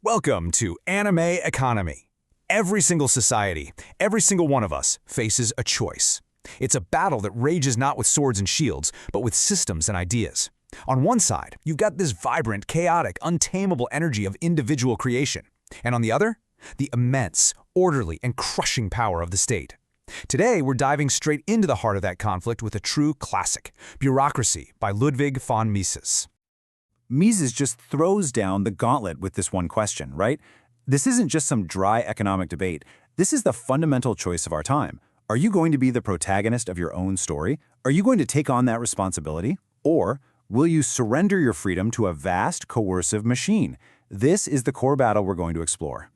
Welcome to Animeconomy. Every single society, every single one of us faces a choice. It's a battle that rages not with swords and shields, but with systems and ideas. On one side, you've got this vibrant, chaotic, untamable energy of individual creation. And on the other, the immense, orderly, and crushing power of the state. Today, we're diving straight into the heart of that conflict with a true classic, Bureaucracy by Ludwig von Mises. Mises just throws down the gauntlet with this one question, right? This isn't just some dry economic debate. This is the fundamental choice of our time. Are you going to be the protagonist of your own story? Are you going to take on that responsibility? Or will you surrender your freedom to a vast, coercive machine? This is the core battle we're going to explore.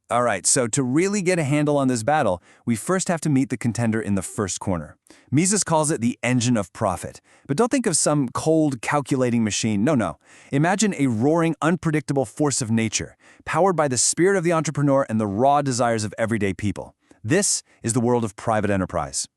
All right, so to really get a handle on this battle, we first have to meet the contender in the first corner. Mises calls it the engine of profit. But don't think of some cold, calculating machine. No. Imagine a roaring, unpredictable force of nature, powered by the spirit of the entrepreneur and the raw desires of everyday people. This is the world of private enterprise.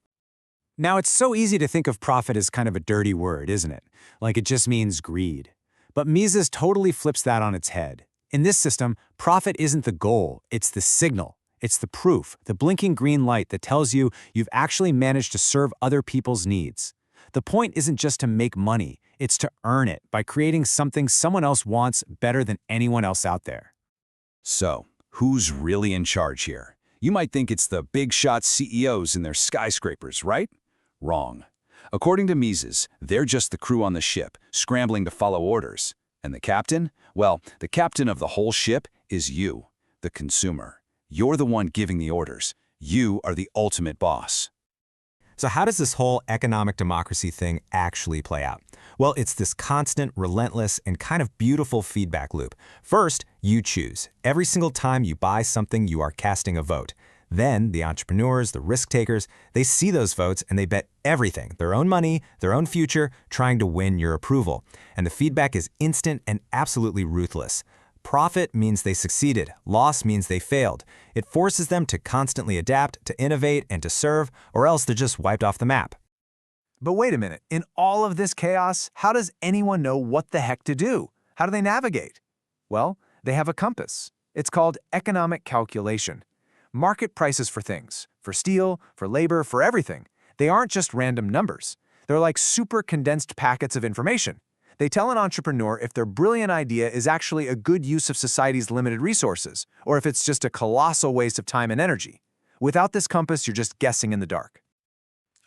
Now, it's so easy to think of profit as kind of a dirty word, isn't it? Like it just means greed. But Mises totally flips that on its head. In this system, profit isn't the goal, it's the signal. It's the proof, the blinking green light that tells you you've actually managed to serve other people's needs. The point isn't just to make money, it's to earn it by creating something someone else wants better than anyone else out there. So, who's really in charge here? You might think it's the big-shot CEOs in their skyscrapers, right? Wrong. According to Mises, they're just the crew on the ship, scrambling to follow orders. And the captain? Well, the captain of the whole ship is you, the consumer. You're the one giving the orders. You are the ultimate boss. So how does this whole economic democracy thing actually play out? Well, it's this constant, relentless, and kind of beautiful feedback loop. First, you choose. Every single time you buy something, you are casting a vote. Then, the entrepreneurs, the risk takers, they see those votes and they bet everything, their own money, their own future, trying to win your approval. And the feedback is instant and absolutely ruthless. Profit means they succeeded. Loss means they failed. It forces them to constantly adapt, to innovate, and to serve, or else they're just wiped off the map. But wait a minute, in all of this chaos, how does anyone know what the heck to do? How do they navigate? Well, they have a compass. It's called economic calculation. Market prices for things, for steel, for labor, for everything. They aren't just random numbers. They're like super condensed packets of information. They tell an entrepreneur if their brilliant idea is actually a good use of society's limited resources, or if it's just a colossal waste of time and energy. Without this compass, you're just guessing in the dark.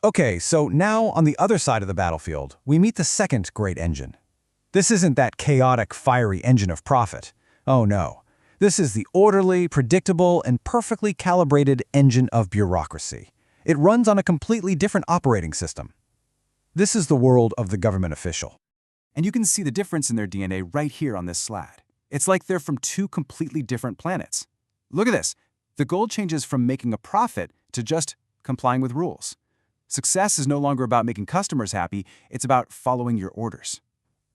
Okay, so now on the other side of the battlefield, we meet the second great engine. This isn't that chaotic, fiery engine of profit. Oh no. This is the orderly, predictable, and perfectly calibrated engine of bureaucracy. It runs on a completely different operating system. This is the world of the government official. And you can see the difference in their DNA right here on this slide. It's like they're from two completely different planets. Look at this. The goal changes from making a profit to just complying with rules. Success is no longer about making customers happy, it's about following your orders.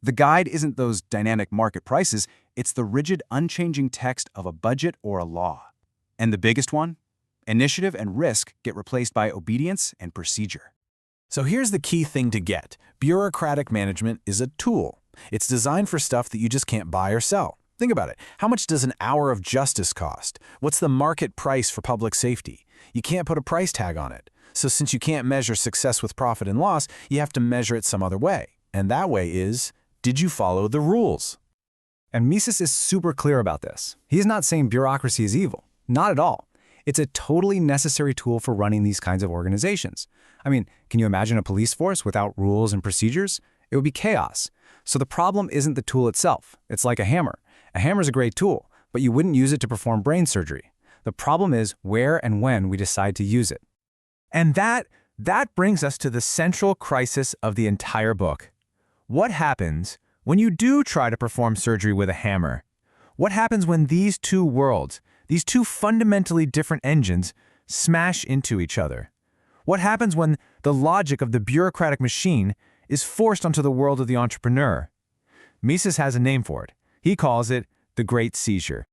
The guide isn't those dynamic market prices, it's the rigid, unchanging text of a budget or a law. And the biggest one? Initiative and risk get replaced by obedience and procedure. So here's the key thing to get. Bureaucratic management is a tool. It's designed for stuff that you just can't buy or sell. Think about it. How much does an hour of justice cost? What's the market price for public safety? You can't put a price tag on it. So since you can't measure success with profit and loss, you have to measure it some other way. And that way is, did you follow the rules? And Mises is super clear about this. He's not saying bureaucracy is evil. Not at all. It's a totally necessary tool for running these kinds of organizations. I mean, can you imagine a police force without rules and procedures? It would be chaos. So the problem isn't the tool itself. It's like a hammer. A hammer's a great tool, but you wouldn't use it to perform brain surgery. The problem is where and when we decide to use it. And that brings us to the central crisis of the entire book. What happens when you do try to perform surgery with a hammer? What happens when these two worlds, these two fundamentally different engines, smash into each other? What happens when the logic of the bureaucratic machine is forced onto the world of the entrepreneur? Mises has a name for it. He calls it the Great Seizure.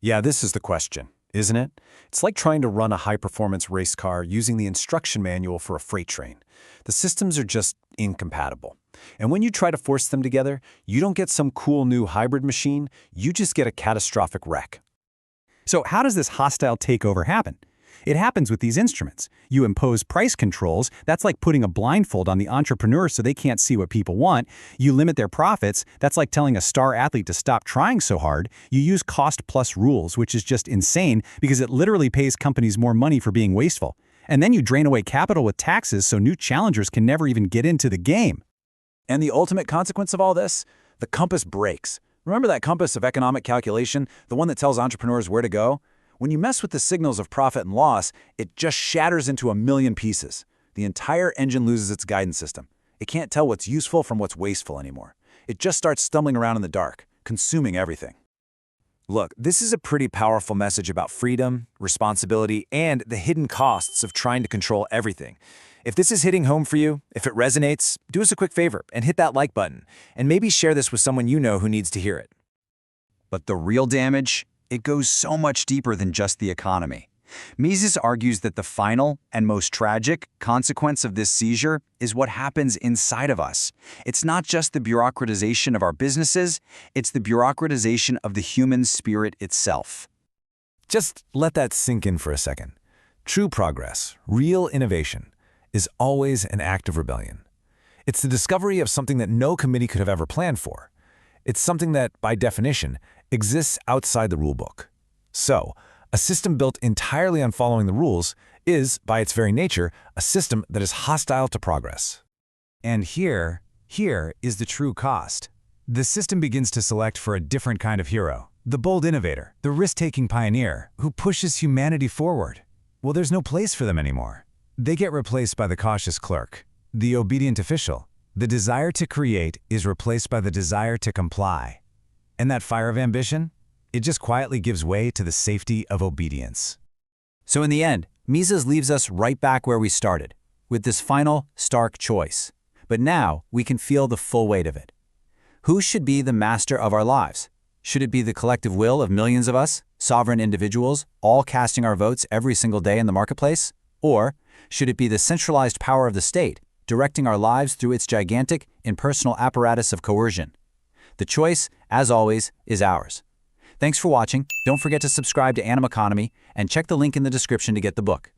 Yeah, this is the question. isn't it? It's like trying to run a high-performance race car using the instruction manual for a freight train. The systems are just incompatible. And when you try to force them together, you don't get some cool new hybrid machine, you just get a catastrophic wreck. So how does this hostile takeover happen? It happens with these instruments. You impose price controls. That's like putting a blindfold on the entrepreneur so they can't see what people want. You limit their profits. That's like telling a star athlete to stop trying so hard. You use cost-plus rules, which is just insane because it literally pays companies more money for being wasteful. And then you drain away capital with taxes so new challengers can never even get into the game. And the ultimate consequence of all this? The compass breaks. Remember that compass of economic calculation, the one that tells entrepreneurs where to go? When you mess with the signals of profit and loss, it just shatters into a million pieces. The entire engine loses its guidance system. It can't tell what's useful from what's wasteful anymore. It just starts stumbling around in the dark, consuming everything. Look, this is a pretty powerful message about freedom, responsibility, and the hidden costs of trying to control everything. If this is hitting home for you, if it resonates, do us a quick favor and hit that like button, and maybe share this with someone you know who needs to hear it. But the real damage? It goes so much deeper than just the economy. Mises argues that the final and most tragic consequence of this seizure is what happens inside of us. It's not just the bureaucratization of our businesses, it's the bureaucratization of the human spirit itself. Just let that sink in for a second. True progress, real innovation, is always an act of rebellion. It's the discovery of something that no committee could have ever planned for. It's something that, by definition, exists outside the rulebook. So, a system built entirely on following the rules is, by its very nature, a system that is hostile to progress. And here is the true cost. The system begins to select for a different kind of hero, the bold innovator, the risk-taking pioneer who pushes humanity forward. Well, there's no place for them anymore. They get replaced by the cautious clerk, the obedient official. The desire to create is replaced by the desire to comply. And that fire of ambition? It just quietly gives way to the safety of obedience. So in the end, Mises leaves us right back where we started, with this final, stark choice. But now we can feel the full weight of it. Who should be the master of our lives? Should it be the collective will of millions of us, sovereign individuals, all casting our votes every single day in the marketplace? Or should it be the centralized power of the state, directing our lives through its gigantic, impersonal apparatus of coercion? The choice, as always, is ours. Thanks for watching. Don't forget to subscribe to Animeconomy and check the link in the description to get the book.